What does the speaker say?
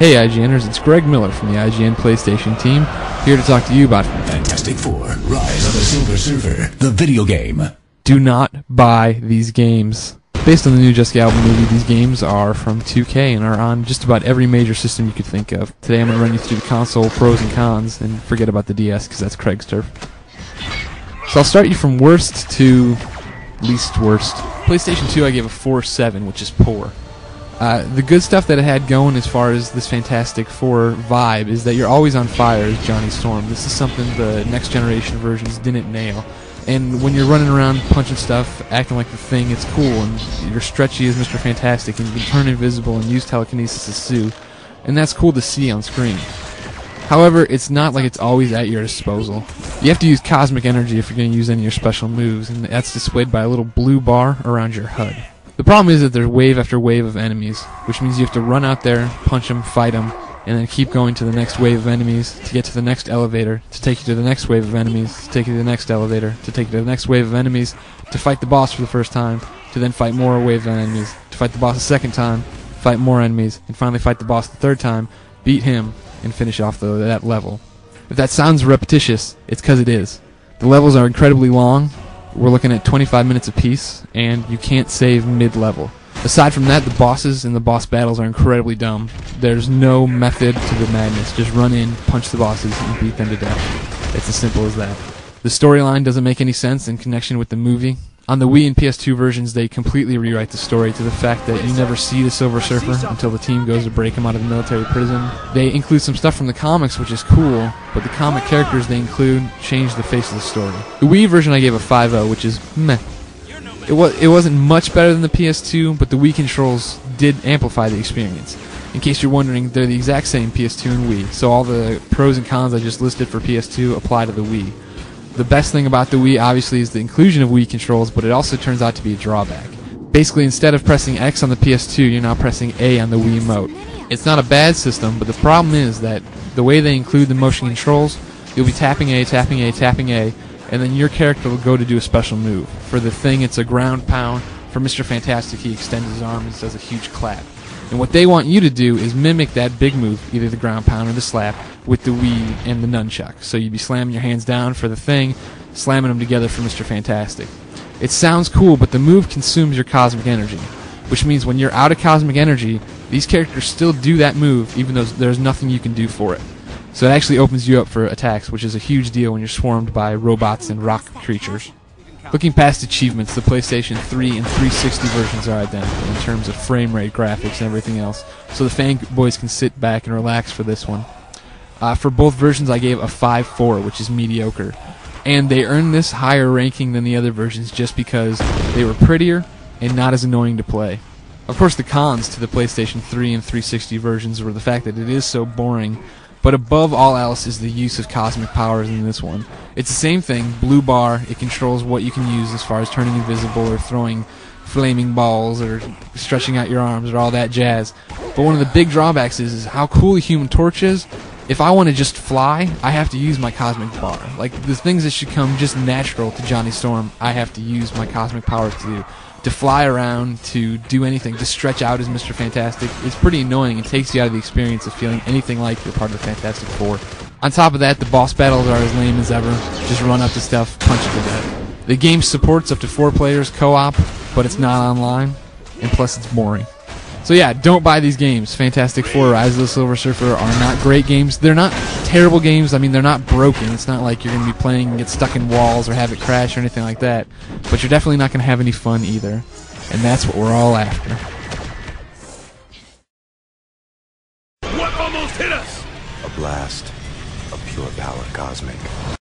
Hey IGNers, it's Greg Miller from the IGN PlayStation team, here to talk to you about Fantastic Four, Rise of the Silver Surfer, the video game. Do not buy these games. Based on the new Jessica Alba movie, these games are from 2K and are on just about every major system you could think of. Today I'm going to run you through the console pros and cons, and forget about the DS because that's Craig's turf. So I'll start you from worst to least worst. PlayStation 2 I gave a 4.7, which is poor. The good stuff that it had going as far as this Fantastic Four vibe is that you're always on fire as Johnny Storm. This is something the next generation versions didn't nail. And when you're running around punching stuff, acting like the Thing, it's cool, and you're stretchy as Mr. Fantastic, and you can turn invisible and use telekinesis as Sue, and that's cool to see on screen. However, it's not like it's always at your disposal. You have to use cosmic energy if you're going to use any of your special moves, and that's displayed by a little blue bar around your HUD. The problem is that there's wave after wave of enemies, which means you have to run out there, punch them, fight them, and then keep going to the next wave of enemies to get to the next elevator, to take you to the next wave of enemies, to take you to the next elevator, to take you to the next wave of enemies, to fight the boss for the first time, to then fight more waves of enemies, to fight the boss a second time, fight more enemies, and finally fight the boss the third time, beat him, and finish off that level. If that sounds repetitious, it's because it is. The levels are incredibly long. We're looking at 25 minutes apiece, and you can't save mid-level. Aside from that, the bosses and the boss battles are incredibly dumb. There's no method to the madness. Just run in, punch the bosses, and beat them to death. It's as simple as that. The storyline doesn't make any sense in connection with the movie. On the Wii and PS2 versions, they completely rewrite the story to the fact that you never see the Silver Surfer until the team goes to break him out of the military prison. They include some stuff from the comics, which is cool, but the comic characters they include change the face of the story. The Wii version I gave a 5.0, which is meh. It wasn't much better than the PS2, but the Wii controls did amplify the experience. In case you're wondering, they're the exact same PS2 and Wii, so all the pros and cons I just listed for PS2 apply to the Wii. The best thing about the Wii, obviously, is the inclusion of Wii controls, but it also turns out to be a drawback. Basically, instead of pressing X on the PS2, you're now pressing A on the Wii Remote. It's not a bad system, but the problem is that the way they include the motion controls, you'll be tapping A, tapping A, tapping A, and then your character will go to do a special move. For the Thing, it's a ground pound. For Mr. Fantastic, he extends his arm and does a huge clap. And what they want you to do is mimic that big move, either the ground pound or the slap, with the Wii and the nunchuck. So you'd be slamming your hands down for the Thing, slamming them together for Mr. Fantastic. It sounds cool, but the move consumes your cosmic energy, which means when you're out of cosmic energy, these characters still do that move, even though there's nothing you can do for it. So it actually opens you up for attacks, which is a huge deal when you're swarmed by robots and rock creatures. Looking past achievements, the PlayStation 3 and 360 versions are identical in terms of frame rate, graphics, and everything else, so the fanboys can sit back and relax for this one. For both versions, I gave a 5.4, which is mediocre. And they earned this higher ranking than the other versions just because they were prettier and not as annoying to play. Of course, the cons to the PlayStation 3 and 360 versions were the fact that it is so boring, but above all else is the use of cosmic powers in this one. It's the same thing, blue bar, it controls what you can use as far as turning invisible or throwing flaming balls or stretching out your arms or all that jazz. But one of the big drawbacks is how cool the Human Torch is. If I want to just fly, I have to use my cosmic bar. Like, the things that should come just natural to Johnny Storm, I have to use my cosmic powers to do. To fly around, to do anything, to stretch out as Mr. Fantastic, it's pretty annoying and takes you out of the experience of feeling anything like you're part of the Fantastic Four. On top of that, the boss battles are as lame as ever. Just run up to stuff, punch it to death. The game supports up to 4 players co-op, but it's not online, and plus it's boring. So yeah, don't buy these games. Fantastic Four, Rise of the Silver Surfer are not great games. They're not terrible games. I mean, they're not broken. It's not like you're going to be playing and get stuck in walls or have it crash or anything like that. But you're definitely not going to have any fun either. And that's what we're all after. What almost hit us? A blast of pure power cosmic.